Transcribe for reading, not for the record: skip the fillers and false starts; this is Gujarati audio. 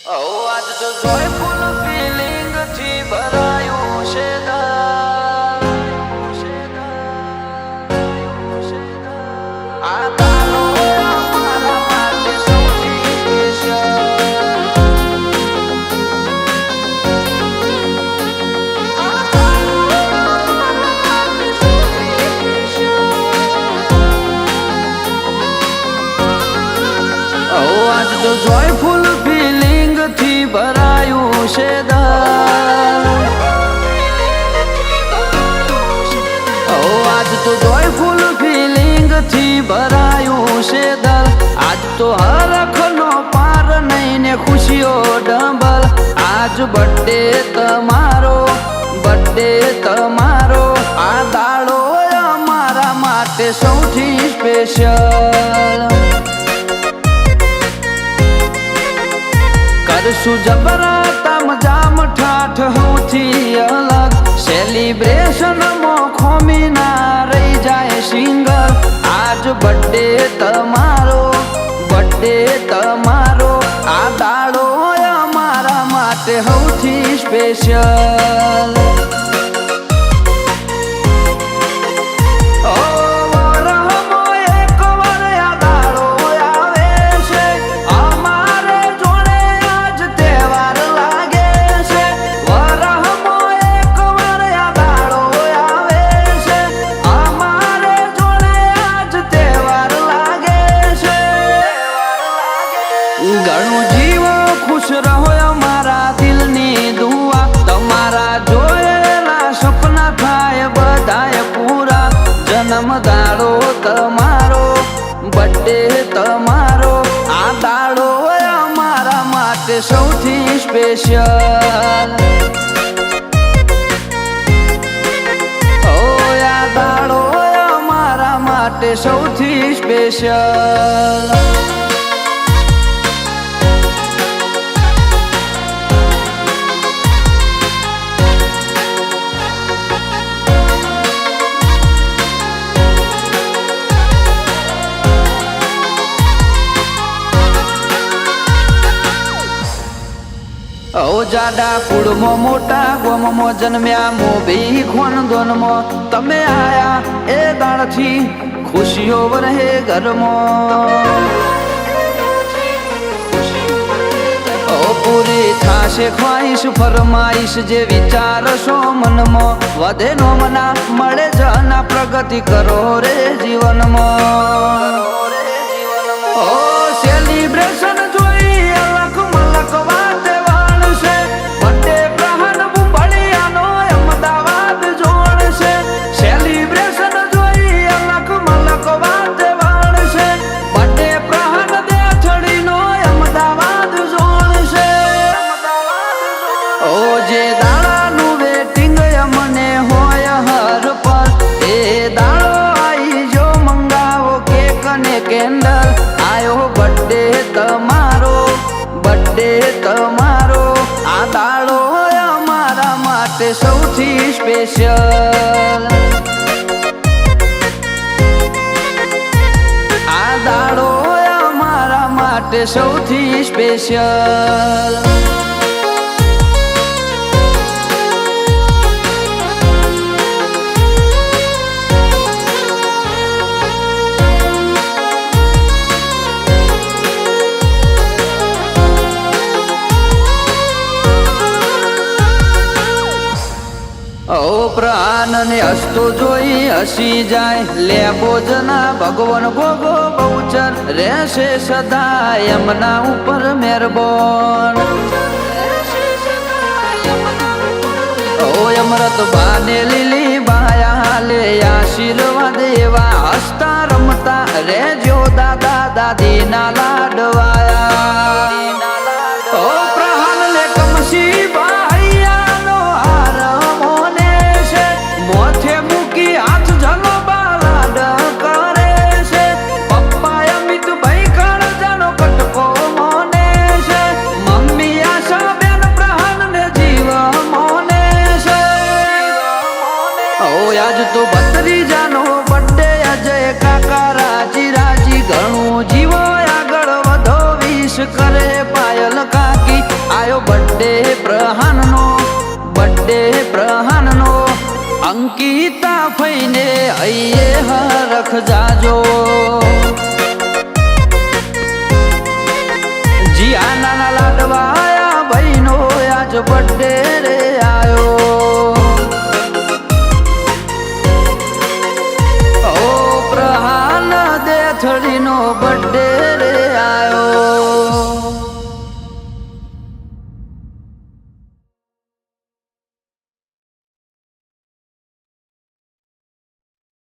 આજ તો જોયફુલ ફીલિંગ થી ભરાયું છે આ તારો મારા માટે સૌથી સ્પેશિયલ આજ તો જોયફુલ ફીલિંગ થી ભરાયું છે આજ તો જોયફુલ ફીલિંગ થી ભરાયું છે આજ તો હરખનો પાર નહીં ને ખુશીઓ ડબલ આજ બર્થડે તમારો આ દાડો અમારા માટે સૌથી સ્પેશિયલ કરશું જબરાતા મજામ ઠાઠ સૌથી અલગ સેલિબ્રેશન માં ખોમી ના રહી જાય સિંગલ આજ બર્થડે તમારો આ દાડો અમારા માટે સૌથી સ્પેશિયલ ઘણું જીવો ખુશ રહો અમારા દિલની દુઆ તમારા જોયેલા સપના થાય બધાય પૂરા જન્મ દાડો તમારો બર્થડે તમારો આ દાડો અમારા માટે સૌથી સ્પેશિયલ આ દાડો અમારા માટે સૌથી સ્પેશિયલ જાડા કુળમાં મોટા ગોમમાં જન્મ્યા મોભી ખોનદોનમાં તમે આયા એ દાળથી ખુશીઓ વરહે ઘરમાં પૂરી થાશે ખ્વાઈશ ફરમાઈશ જે વિચારશો મનમાં વધે નો મના મળે જના પ્રગતિ કરો રે જીવનમાં સેલિબ્રેશન જોઈ અલગ મલક વાત જે દાડાનું વેટિંગ અમને હોય હર પર એ દાડો આવી જો મંગાવો કેક અને કેન્ડલ આયો બર્થડે તમારો આ દાડો અમારા માટે સૌથી સ્પેશિયલ આ દાડો અમારા માટે સૌથી સ્પેશિયલ પ્રાણ ને હસતો જોઈ હસી જાય લે બોજના ભગવાન ગોગો બહુચર રહેશે સદા એમના ઉપર મહેરબાન અમૃત બાને લીલી બાયા લે આશીર્વાદ એવા હસતા રમતા રેજો દાદા દાદી ના લાડવાયા પ્રાણ લે કમસી આજ તો ભત્રીજાનો બર્થડે અજય કાકા રાજી ઘણું જીવો આગળ વધો પાયલ કાકી આયો બર્થડે પ્રહાનનો અંકિતા ફઈને હૈયે હરખ જાજો